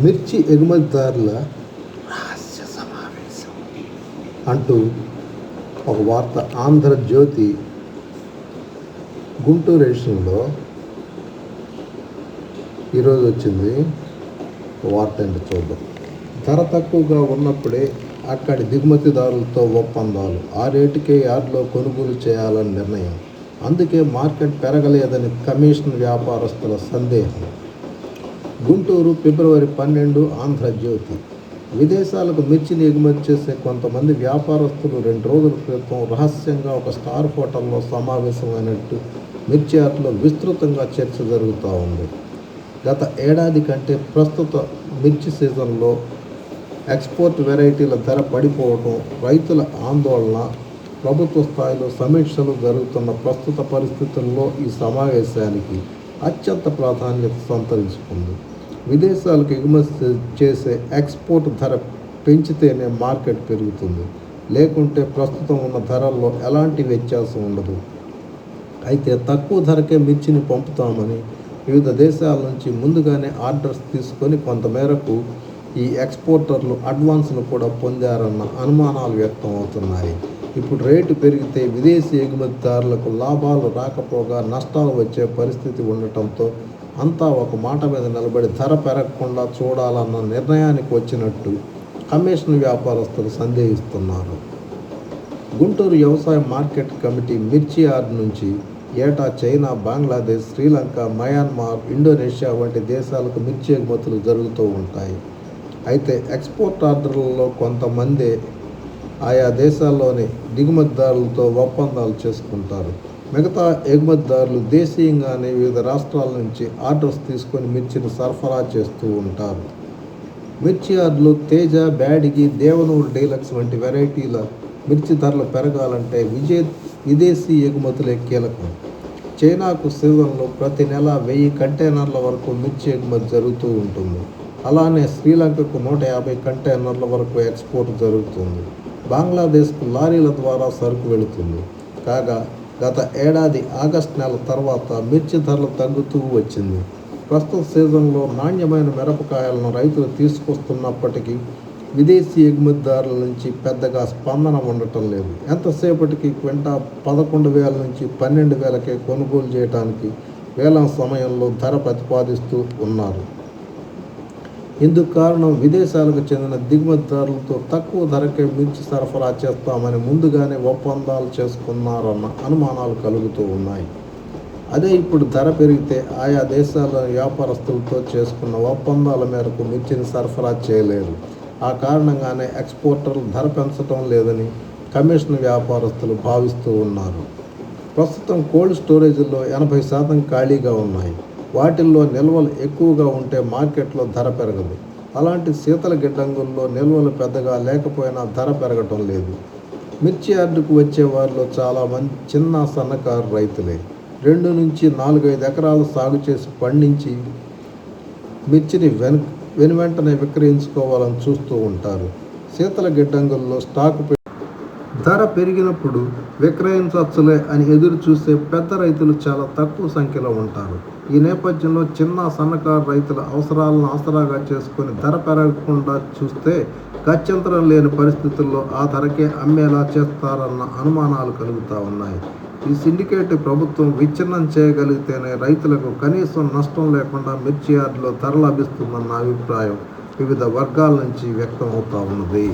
మిర్చి ఎగుమతిదారుల రహస్య సమావేశం అంటూ ఒక వార్త ఆంధ్రజ్యోతి గుంటూరు ఎడిషన్లో ఈరోజు వచ్చింది. వార్త ఏంటో చూద్దాం. ధర తక్కువగా ఉన్నప్పుడే అక్కడి దిగుమతిదారులతో ఒప్పందాలు, ఆ రేటుకే యార్డ్లో కొనుగోలు చేయాలని నిర్ణయం. అందుకే మార్కెట్ పెరగలేదని కమిషన్ వ్యాపారస్తుల సందేహం. గుంటూరు ఫిబ్రవరి 12 ఆంధ్రజ్యోతి. విదేశాలకు మిర్చిని ఎగుమతి చేసే కొంతమంది వ్యాపారస్తులు 2 రోజుల క్రితం రహస్యంగా ఒక స్టార్ హోటల్లో సమావేశమైనట్టు మిర్చి యార్డ్లో విస్తృతంగా చర్చ జరుగుతూ ఉంది. గత ఏడాది కంటే ప్రస్తుత మిర్చి సీజన్లో ఎక్స్పోర్ట్ వెరైటీల ధర పడిపోవడం, రైతుల ఆందోళన, ప్రభుత్వ స్థాయిలో సమీక్షలు జరుగుతున్న ప్రస్తుత పరిస్థితుల్లో ఈ సమావేశానికి అత్యంత ప్రాధాన్యత సంతరించుకుంది. విదేశాలకు ఎగుమతి చేసే ఎక్స్పోర్ట్ ధర పెంచితేనే మార్కెట్ పెరుగుతుంది, లేకుంటే ప్రస్తుతం ఉన్న ధరల్లో ఎలాంటి వ్యత్యాసం ఉండదు. అయితే తక్కువ ధరకే మిర్చిని పంపుతామని వివిధ దేశాల నుంచి ముందుగానే ఆర్డర్స్ తీసుకొని కొంతమేరకు ఈ ఎక్స్పోర్టర్లు అడ్వాన్స్ను కూడా పొందారన్న అనుమానాలు వ్యక్తం అవుతున్నాయి. ఇప్పుడు రేటు పెరిగితే విదేశీ ఎగుమతిదారులకు లాభాలు రాకపోగా నష్టాలు వచ్చే పరిస్థితి ఉండటంతో అంతా ఒక మాట మీద నిలబడి ధర పెరగకుండా చూడాలన్న నిర్ణయానికి వచ్చినట్టు కమిషన్ వ్యాపారస్తులు సందేహిస్తున్నారు. గుంటూరు వ్యవసాయ మార్కెట్ కమిటీ మిర్చి యార్డ్ నుంచి ఏటా China, Bangladesh, Sri Lanka, Myanmar, Indonesia వంటి దేశాలకు మిర్చి ఎగుమతులు జరుగుతూ ఉంటాయి. అయితే ఎక్స్పోర్ట్ ఆర్డర్లలో కొంతమంది ఆయా దేశాల్లోని దిగుమతిదారులతో ఒప్పందాలు చేసుకుంటారు. మిగతా ఎగుమతిదారులు దేశీయంగానే వివిధ రాష్ట్రాల నుంచి ఆర్డర్స్ తీసుకొని మిర్చిని సరఫరా చేస్తూ ఉంటారు. మిర్చి యార్డులో తేజ, బ్యాడిగి, దేవనూరు డీలక్స్ వంటి వెరైటీల మిర్చి ధరలు పెరగాలంటే విదేశీ ఎగుమతులే కీలకం. చైనాకు సీజన్లో ప్రతి నెల 1000 కంటైనర్ల వరకు మిర్చి ఎగుమతి జరుగుతూ ఉంటుంది. అలానే శ్రీలంకకు 150 కంటైనర్ల వరకు ఎక్స్పోర్ట్ జరుగుతుంది. బంగ్లాదేశ్కు లారీల ద్వారా సరుకు వెళుతుంది. కాగా గత ఏడాది ఆగస్టు నెల తర్వాత మిర్చి ధరలు తగ్గుతూ వచ్చింది. ప్రస్తుత సీజన్లో నాణ్యమైన మిరపకాయలను రైతులు తీసుకొస్తున్నప్పటికీ విదేశీ ఎగుమతిదారుల నుంచి పెద్దగా స్పందన ఉండటం లేదు. ఎంతసేపటికి క్వింటా 11,000 నుంచి 12,000కే కొనుగోలు చేయడానికి వేలం సమయంలో ధర ప్రతిపాదిస్తూ ఉన్నారు. ఇందుకు కారణం విదేశాలకు చెందిన దిగుమతిదారులతో తక్కువ ధరకే మిర్చి సరఫరా చేస్తామని ముందుగానే ఒప్పందాలు చేసుకున్నారన్న అనుమానాలు కలుగుతూ ఉన్నాయి. అదే ఇప్పుడు ధర పెరిగితే ఆయా దేశాల వ్యాపారస్తులతో చేసుకున్న ఒప్పందాల మేరకు మిర్చిని సరఫరా చేయలేరు. ఆ కారణంగానే ఎక్స్పోర్టర్లు ధర పెంచడం లేదని కమిషన్ వ్యాపారస్తులు భావిస్తూ ఉన్నారు. ప్రస్తుతం కోల్డ్ స్టోరేజీల్లో 80% ఖాళీగా ఉన్నాయి. వాటిల్లో నిల్వలు ఎక్కువగా ఉంటే మార్కెట్లో ధర పెరగదు. అలాంటి శీతల గిడ్డంగుల్లో నిల్వలు పెద్దగా లేకపోయినా ధర పెరగటం లేదు. మిర్చి యార్డుకు వచ్చే వారిలో చాలామంది చిన్న సన్నకారు రైతులే. 2 నుంచి 4-5 ఎకరాలు సాగు చేసి పండించి మిర్చిని వెనువెంటనే విక్రయించుకోవాలని చూస్తూ ఉంటారు. శీతల గిడ్డంగుల్లో స్టాకు ధర పెరిగినప్పుడు విక్రయించవచ్చులే అని ఎదురు చూసే పెద్ద రైతులు చాలా తక్కువ సంఖ్యలో ఉంటారు. ఈ నేపథ్యంలో చిన్న సన్నకారు రైతుల అవసరాలను ఆసరాగా చేసుకొని ధర పెరగకుండా చూస్తే గత్యంతరం లేని పరిస్థితుల్లో ఆ ధరకే అమ్మేలా చేస్తారన్న అనుమానాలు కలుగుతూ ఉన్నాయి. ఈ సిండికేట్ ప్రభుత్వం విచ్ఛిన్నం చేయగలిగితేనే రైతులకు కనీసం నష్టం లేకుండా మిర్చి యార్డులో ధర లభిస్తుందన్న అభిప్రాయం వివిధ వర్గాల నుంచి వ్యక్తం అవుతూ ఉన్నది.